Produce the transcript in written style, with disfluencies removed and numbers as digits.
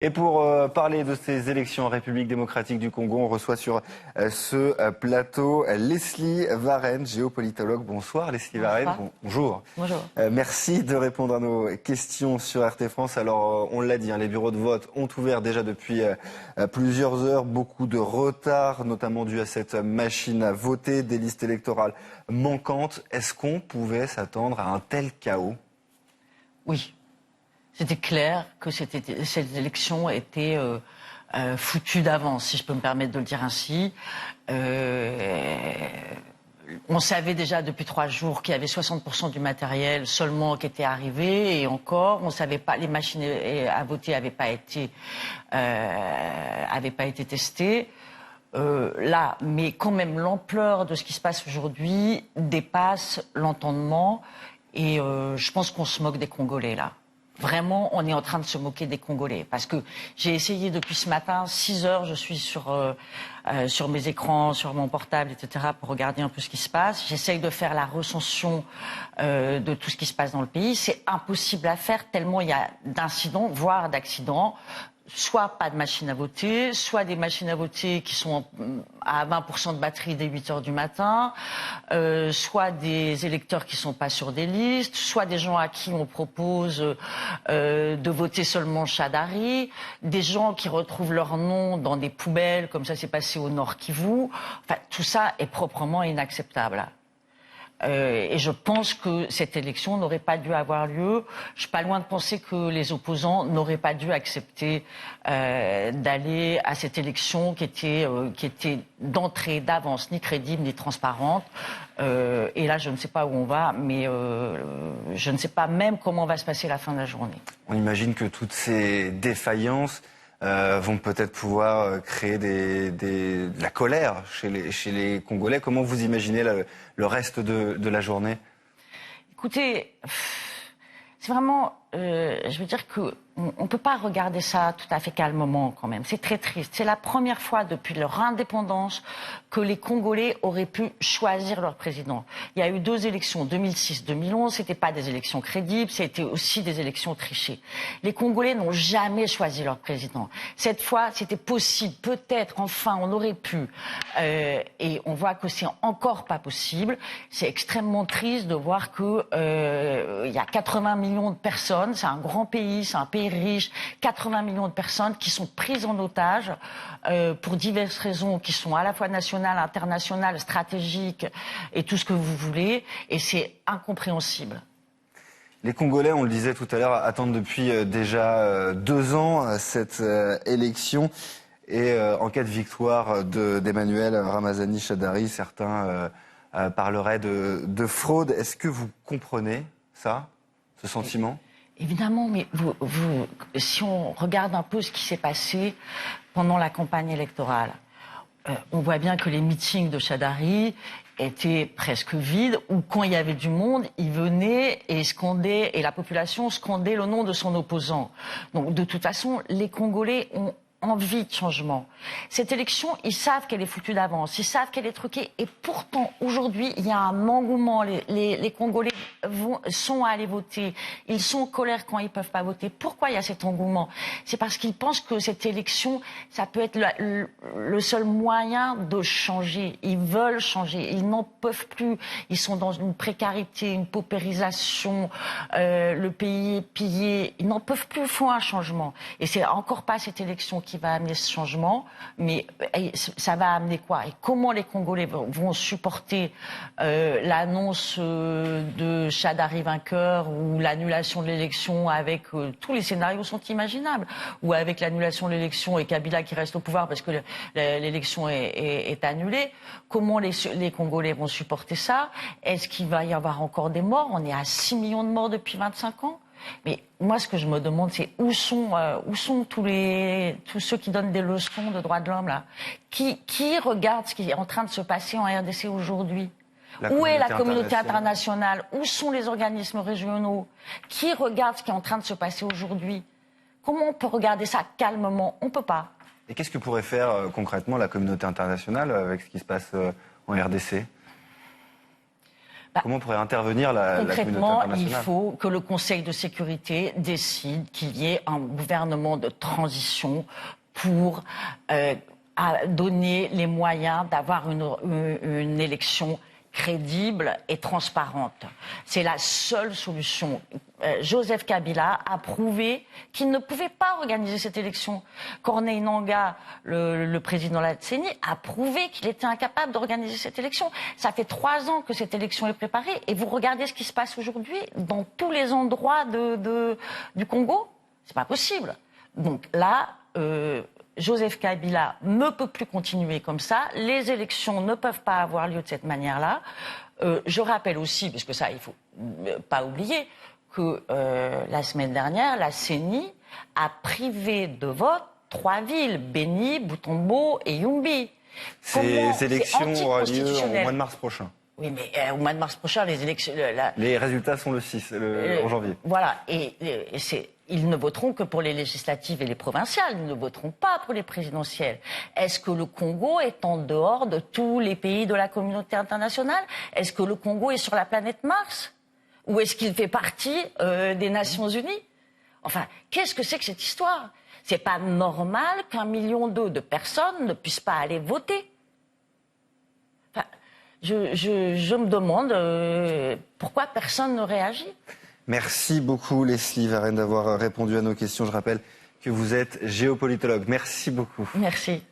Et pour parler de ces élections en République démocratique du Congo, on reçoit sur ce plateau Leslie Varenne, géopolitologue. Bonsoir Leslie Varenne. Bonjour. Bonjour. Merci de répondre à nos questions sur RT France. Alors on l'a dit, les bureaux de vote ont ouvert déjà depuis plusieurs heures. Beaucoup de retard, notamment dû à cette machine à voter, des listes électorales manquantes. Est-ce qu'on pouvait s'attendre à un tel chaos ? Oui. C'était clair que cette élection était foutue d'avance, si je peux me permettre de le dire ainsi. On savait déjà depuis 3 jours qu'il y avait 60% du matériel seulement qui était arrivé, et encore, on savait pas, les machines à voter n'avaient pas été testées. Là, mais quand même, l'ampleur de ce qui se passe aujourd'hui dépasse l'entendement, et je pense qu'on se moque des Congolais là. Vraiment, on est en train de se moquer des Congolais. Parce que j'ai essayé depuis ce matin, 6 heures, je suis sur mes écrans, sur mon portable, etc., pour regarder un peu ce qui se passe. J'essaye de faire la recension de tout ce qui se passe dans le pays. C'est impossible à faire tellement il y a d'incidents, voire d'accidents. Soit pas de machines à voter, soit des machines à voter qui sont à 20% de batterie dès 8 heures du matin, soit des électeurs qui sont pas sur des listes, soit des gens à qui on propose de voter seulement Chadari, des gens qui retrouvent leur nom dans des poubelles, comme ça s'est passé au Nord Kivu. Enfin, tout ça est proprement inacceptable. Et je pense que cette élection n'aurait pas dû avoir lieu. Je suis pas loin de penser que les opposants n'auraient pas dû accepter d'aller à cette élection qui était d'entrée, d'avance, ni crédible ni transparente. Et là, je ne sais pas où on va, mais je ne sais pas même comment va se passer la fin de la journée. On imagine que toutes ces défaillances vont peut-être pouvoir créer de la colère chez les Congolais. Comment vous imaginez le reste de la journée ? Écoutez, c'est vraiment, je veux dire que on peut pas regarder ça tout à fait calmement quand même. C'est très triste. C'est la première fois depuis leur indépendance que les Congolais auraient pu choisir leur président. Il y a eu 2 élections, 2006, 2011. C'était pas des élections crédibles, c'était aussi des élections trichées. Les Congolais n'ont jamais choisi leur président. Cette fois, c'était possible. Peut-être, enfin, on aurait pu. Et on voit que c'est encore pas possible. C'est extrêmement triste de voir que il y a 80 millions de personnes. C'est un grand pays, c'est un pays riche, 80 millions de personnes qui sont prises en otage pour diverses raisons qui sont à la fois nationales, internationales, stratégiques et tout ce que vous voulez. Et c'est incompréhensible. Les Congolais, on le disait tout à l'heure, attendent depuis déjà 2 ans cette élection. Et en cas de victoire d'Emmanuel Ramazani Shadari, certains parleraient de fraude. Est-ce que vous comprenez ça, ce sentiment ? Évidemment, mais si on regarde un peu ce qui s'est passé pendant la campagne électorale, on voit bien que les meetings de Shadari étaient presque vides, ou quand il y avait du monde, il venait et scandait, et la population scandait le nom de son opposant. Donc, de toute façon, les Congolais ont envie de changement. Cette élection, ils savent qu'elle est foutue d'avance, ils savent qu'elle est truquée, et pourtant, aujourd'hui, il y a un engouement. Les Congolais sont allés voter, ils sont en colère quand ils peuvent pas voter. Pourquoi il y a cet engouement ? C'est parce qu'ils pensent que cette élection, ça peut être le seul moyen de changer. Ils veulent changer, ils n'en peuvent plus. Ils sont dans une précarité, une paupérisation, le pays est pillé, ils n'en peuvent plus, il faut un changement. Et c'est encore pas cette élection qui va amener ce changement, mais ça va amener quoi ? Et comment les Congolais vont supporter l'annonce de Shadari vainqueur, ou l'annulation de l'élection avec tous les scénarios sont imaginables, ou avec l'annulation de l'élection et Kabila qui reste au pouvoir parce que l'élection est annulée. Comment les Congolais vont supporter ça ? Est-ce qu'il va y avoir encore des morts ? On est à 6 millions de morts depuis 25 ans. Mais moi, ce que je me demande, c'est où sont tous ceux qui donnent des leçons de droits de l'homme là ? Qui regarde ce qui est en train de se passer en RDC aujourd'hui ? Où est la communauté internationale ? Où sont les organismes régionaux ? Qui regarde ce qui est en train de se passer aujourd'hui ? Comment on peut regarder ça calmement ? On peut pas. Et qu'est-ce que pourrait faire concrètement la communauté internationale avec ce qui se passe en RDC ? Comment pourrait intervenir la communauté Concrètement, il internationale? faut que le Conseil de sécurité décide qu'il y ait un gouvernement de transition pour donner les moyens d'avoir une élection crédible et transparente. C'est la seule solution. Joseph Kabila a prouvé qu'il ne pouvait pas organiser cette élection. Corneille Nangaa, le président de la CENI, a prouvé qu'il était incapable d'organiser cette élection. Ça fait 3 ans que cette élection est préparée et vous regardez ce qui se passe aujourd'hui dans tous les endroits du Congo. C'est pas possible. Donc là, Joseph Kabila ne peut plus continuer comme ça. Les élections ne peuvent pas avoir lieu de cette manière-là. Je rappelle aussi, parce que ça, il faut pas oublier, que la semaine dernière, la CENI a privé de vote 3 villes, Béni, Boutombo et Yumbi. Ces élections auront lieu au mois de mars prochain. Oui, mais au mois de mars prochain, les élections... Les résultats sont le 6, en janvier. Voilà, ils ne voteront que pour les législatives et les provinciales, ils ne voteront pas pour les présidentielles. Est-ce que le Congo est en dehors de tous les pays de la communauté internationale? Est-ce que le Congo est sur la planète Mars? Ou est-ce qu'il fait partie des Nations Unies? Enfin, qu'est-ce que c'est que cette histoire? C'est pas normal qu'1,2 million de personnes ne puissent pas aller voter. Enfin, je me demande pourquoi personne ne réagit. Merci beaucoup Leslie Varenne d'avoir répondu à nos questions. Je rappelle que vous êtes géopolitologue. Merci beaucoup. Merci.